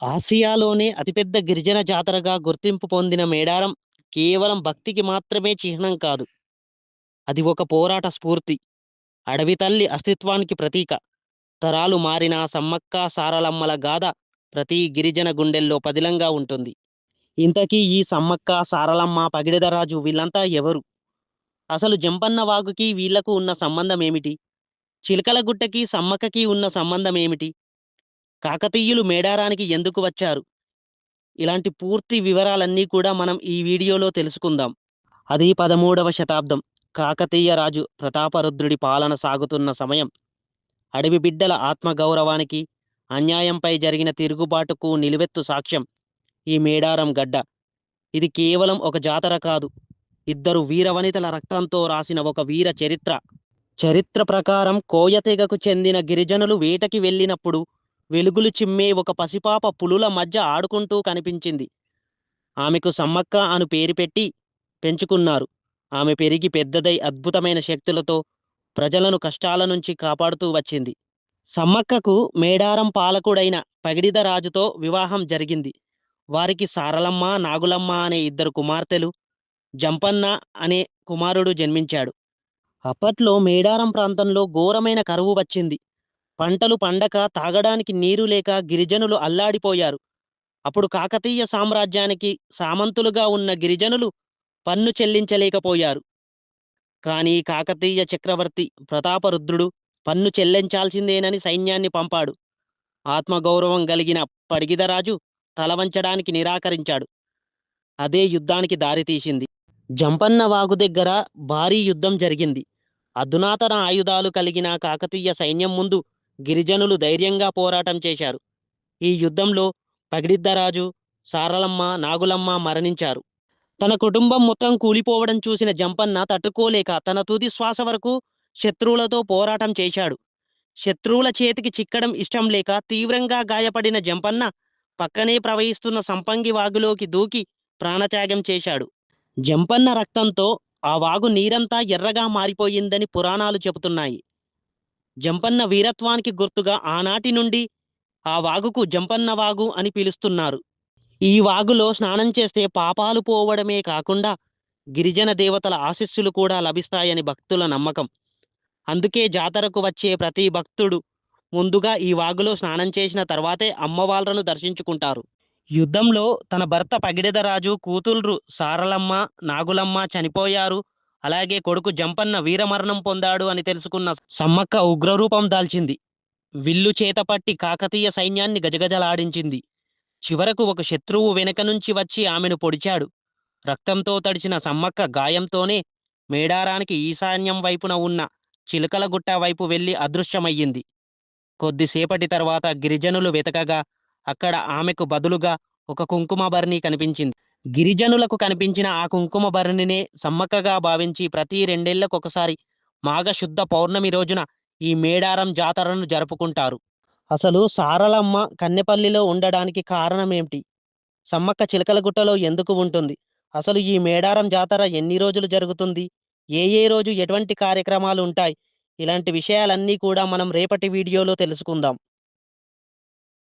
ఆసియాలోనే అతిపెద్ద గిరిజన జాతరగా గుర్తింపు పొందిన మేడారం కేవలం భక్తికి మాత్రమే చిహ్నం కాదు. అది ఒక పోరాట స్ఫూర్తి. అడవి తల్లి అస్తిత్వానికి ప్రతీక. తరాలు మారిన సమ్మక్క సారలమ్మల గాథ ప్రతి గిరిజన గుండెల్లో పదిలంగా ఉంటుంది. ఇంతకీ ఈ సమ్మక్క, సారలమ్మ, పగిడిదరాజు వీళ్ళంతా ఎవరు? అసలు జంపన్న వాగుకి వీళ్లకు ఉన్న సంబంధం ఏమిటి? చిలకల గుట్టకి, సమ్మక్కకి ఉన్న సంబంధం ఏమిటి? కాకతీయులు మేడారానికి ఎందుకు వచ్చారు? ఇలాంటి పూర్తి వివరాలన్నీ కూడా మనం ఈ వీడియోలో తెలుసుకుందాం. అది 13వ శతాబ్దం. కాకతీయ రాజు ప్రతాపరుద్రుడి పాలన సాగుతున్న సమయం. అడవి బిడ్డల ఆత్మగౌరవానికి, అన్యాయంపై జరిగిన తిరుగుబాటుకు నిలువెత్తు సాక్ష్యం ఈ మేడారం గడ్డ. ఇది కేవలం ఒక జాతర కాదు. ఇద్దరు వీరవనితల రక్తంతో రాసిన ఒక వీర చరిత్ర. చరిత్ర ప్రకారం కోయ తెగకు చెందిన గిరిజనులు వేటకి వెళ్ళినప్పుడు వెలుగులు చిమ్మే ఒక పసిపాప పులుల మధ్య ఆడుకుంటూ కనిపించింది. ఆమెకు సమ్మక్క అను పేరు పెట్టి పెంచుకున్నారు. ఆమె పెరిగి పెద్దదై అద్భుతమైన శక్తులతో ప్రజలను కష్టాల నుంచి కాపాడుతూ వచ్చింది. సమ్మక్కకు మేడారం పాలకుడైన పగిడిద రాజుతో వివాహం జరిగింది. వారికి సారలమ్మ, నాగులమ్మ అనే ఇద్దరు కుమార్తెలు, జంపన్న అనే కుమారుడు జన్మించాడు. అప్పట్లో మేడారం ప్రాంతంలో ఘోరమైన కరువు వచ్చింది. పంటలు పండక, తాగడానికి నీరు లేక గిరిజనులు అల్లాడిపోయారు. అప్పుడు కాకతీయ సామ్రాజ్యానికి సామంతులుగా ఉన్న గిరిజనులు పన్ను చెల్లించలేకపోయారు. కానీ కాకతీయ చక్రవర్తి ప్రతాపరుద్రుడు పన్ను చెల్లించాల్సిందేనని సైన్యాన్ని పంపాడు. ఆత్మగౌరవం కలిగిన పడిగిదరాజు తలవంచడానికి నిరాకరించాడు. అదే యుద్ధానికి దారితీసింది. జంపన్న వాగు దగ్గర భారీ యుద్ధం జరిగింది. అధునాతన ఆయుధాలు కలిగిన కాకతీయ సైన్యం ముందు గిరిజనులు ధైర్యంగా పోరాటం చేశారు. ఈ యుద్ధంలో పగిడిద్దరాజు, సారలమ్మ, నాగులమ్మ మరణించారు. తన కుటుంబం మొత్తం కూలిపోవడం చూసిన జంపన్న తట్టుకోలేక తన తుది శ్వాస వరకు శత్రువులతో పోరాటం చేశాడు. శత్రువుల చేతికి చిక్కడం ఇష్టం లేక తీవ్రంగా గాయపడిన జంపన్న పక్కనే ప్రవహిస్తున్న సంపంగి వాగులోకి దూకి ప్రాణత్యాగం చేశాడు. జంపన్న రక్తంతో ఆ వాగు నీరంతా ఎర్రగా మారిపోయిందని పురాణాలు చెబుతున్నాయి. జంపన్న వీరత్వానికి గుర్తుగా ఆనాటి నుండి ఆ వాగుకు జంపన్న వాగు అని పిలుస్తున్నారు. ఈ వాగులో స్నానం చేస్తే పాపాలు పోవడమే కాకుండా గిరిజన దేవతల ఆశీస్సులు కూడా లభిస్తాయని భక్తుల నమ్మకం. అందుకే జాతరకు వచ్చే ప్రతి భక్తుడు ముందుగా ఈ వాగులో స్నానం చేసిన తర్వాతే అమ్మవార్లను దర్శించుకుంటారు. యుద్ధంలో తన భర్త పగిడిదరాజు, కూతుళ్లు సారలమ్మ, నాగులమ్మ చనిపోయారు. అలాగే కొడుకు జంపన్న వీరమరణం పొందాడు అని తెలుసుకున్న సమ్మక్క ఉగ్రరూపం దాల్చింది. విల్లు చేతపట్టి కాకతీయ సైన్యాన్ని గజగజలాడించింది. చివరకు ఒక శత్రువు వెనక నుంచి వచ్చి ఆమెను పొడిచాడు. రక్తంతో తడిసిన సమ్మక్క గాయంతోనే మేడారానికి ఈశాన్యం వైపున ఉన్న చిలకలగుట్ట వైపు వెళ్లి అదృశ్యమయ్యింది. కొద్దిసేపటి తర్వాత గిరిజనులు వెతకగా అక్కడ ఆమెకు బదులుగా ఒక కుంకుమ భరణి కనిపించింది. గిరిజనులకు కనిపించిన ఆ కుంకుమ భరణినే సమ్మక్కగా భావించి ప్రతి 2 ఏళ్లకొకసారి మాఘశుద్ధ పౌర్ణమి రోజున ఈ మేడారం జాతరను జరుపుకుంటారు. అసలు సారలమ్మ కన్నెపల్లిలో ఉండడానికి కారణమేమిటి? సమ్మక్క చిలకలగుట్టలో ఎందుకు ఉంటుంది? అసలు ఈ మేడారం జాతర ఎన్ని రోజులు జరుగుతుంది? ఏ రోజు ఎటువంటి కార్యక్రమాలు ఉంటాయి? ఇలాంటి విషయాలన్నీ కూడా మనం రేపటి వీడియోలో తెలుసుకుందాం.